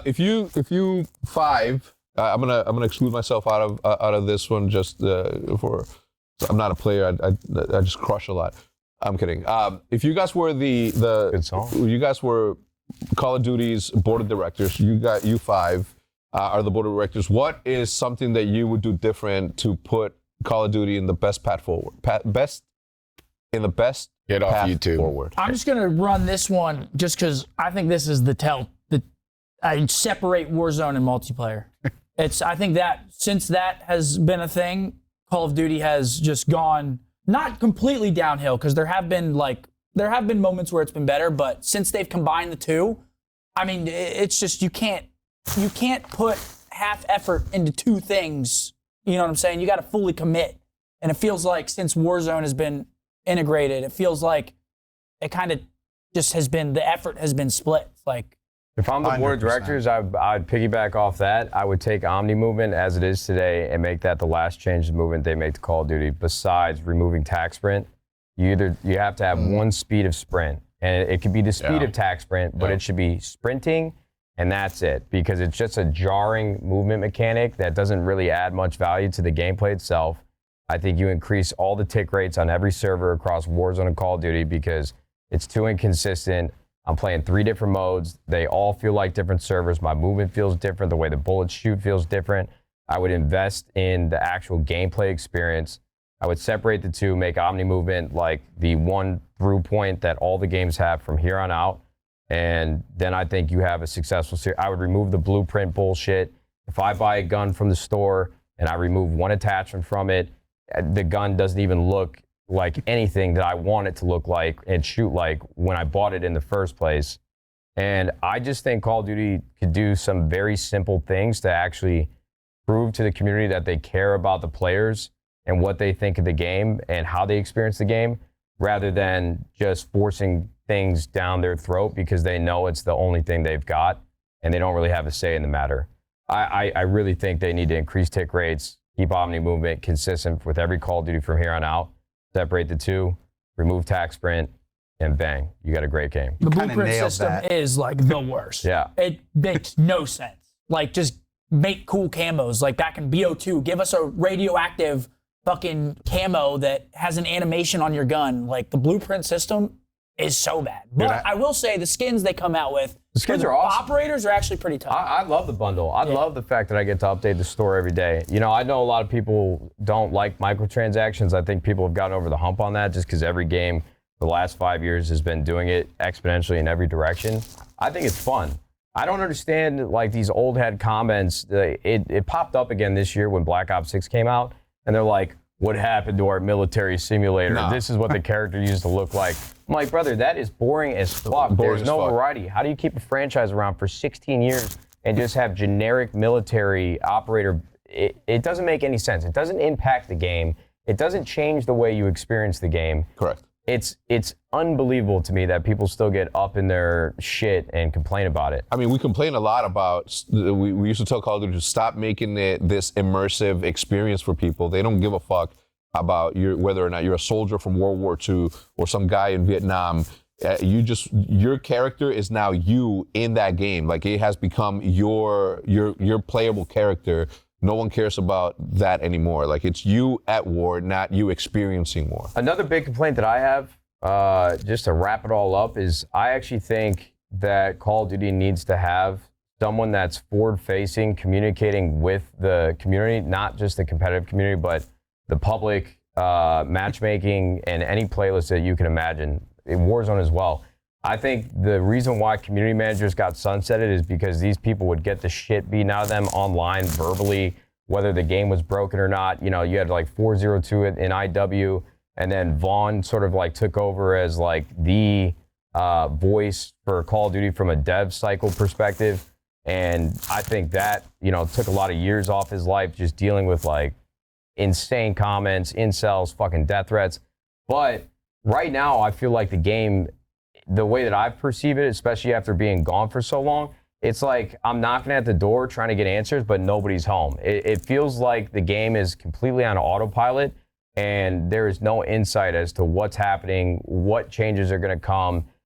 If you five, I'm gonna exclude myself out of this one just for. I'm not a player. I just crush a lot. I'm kidding. If you guys were Good song. you guys were Call of Duty's board of directors. You five are the board of directors. What is something that you would do different to put Call of Duty in the best path forward? Best Get off path YouTube. forward. I'm just gonna run this one just because I think this is I separate Warzone and multiplayer. I think that since that has been a thing, Call of Duty has just gone not completely downhill because there have been moments where it's been better, but since they've combined the two, I mean, it's just you can't put half effort into two things. You know what I'm saying? You got to fully commit, and it feels like since Warzone has been integrated, it feels like it kind of just has been the effort has been split. It's like. If I'm the board of 100%. directors, I'd piggyback off that. I would take Omni Movement as it is today and make that the last change of movement they make to Call of Duty. Besides removing tac sprint, you have to have one speed of sprint, and it could be the speed of tac sprint, but it should be sprinting, and that's it, because it's just a jarring movement mechanic that doesn't really add much value to the gameplay itself. I think you increase all the tick rates on every server across Warzone and Call of Duty because it's too inconsistent. I'm playing 3 different modes. They all feel like different servers. My movement feels different. The way the bullets shoot feels different. I would invest in the actual gameplay experience. I would separate the two, make Omni Movement like the one through point that all the games have from here on out. And then I think you have a successful series. I would remove the blueprint bullshit. If I buy a gun from the store and I remove one attachment from it, the gun doesn't even look like anything that I want it to look like and shoot like when I bought it in the first place. And I just think Call of Duty could do some very simple things to actually prove to the community that they care about the players and what they think of the game and how they experience the game, rather than just forcing things down their throat because they know it's the only thing they've got and they don't really have a say in the matter. I really think they need to increase tick rates, keep Omni Movement consistent with every Call of Duty from here on out, separate the two, remove tac sprint, and bang, you got a great game. The Kinda blueprint nailed system that. is like the worst. Yeah. It makes no sense. Like, just make cool camos. Like back in BO2, give us a radioactive fucking camo that has an animation on your gun. Like, the blueprint system is so bad. But I will say the skins they come out with, The skins for are awesome. operators are actually pretty tough. I love the bundle. I love the fact that I get to update the store every day. You know, I know a lot of people don't like microtransactions. I think people have gotten over the hump on that just because every game for the last 5 years has been doing it exponentially in every direction. I think it's fun. I don't understand like these old head comments. It popped up again this year when Black Ops 6 came out, and they're like, what happened to our military simulator? No. This is what the character used to look like. I'm like, brother, that is boring as fuck. Boring There's as no fuck. variety. How do you keep a franchise around for 16 years and just have generic military operator? It doesn't make any sense. It doesn't impact the game. It doesn't change the way you experience the game. Correct. It's unbelievable to me that people still get up in their shit and complain about it. I mean, we complain a lot about, we used to tell Call of Duty to stop making it this immersive experience for people. They don't give a fuck about whether or not you're a soldier from World War II or some guy in Vietnam. Your character is now you in that game. Like, it has become your playable character. No one cares about that anymore. Like, it's you at war, not you experiencing war. Another big complaint that I have, just to wrap it all up, is I actually think that Call of Duty needs to have someone that's forward-facing, communicating with the community, not just the competitive community, but the public, matchmaking, and any playlist that you can imagine, in Warzone as well. I think the reason why community managers got sunsetted is because these people would get the shit beaten out of them online verbally, whether the game was broken or not. You know, you had like 402 in IW, and then Vaughn sort of like took over as like the voice for Call of Duty from a dev cycle perspective. And I think that, you know, took a lot of years off his life just dealing with like insane comments, incels, fucking death threats. But right now, I feel like the game, the way that I perceive it, especially after being gone for so long, it's like I'm knocking at the door trying to get answers, but nobody's home. It feels like the game is completely on autopilot, and there is no insight as to what's happening, what changes are going to come.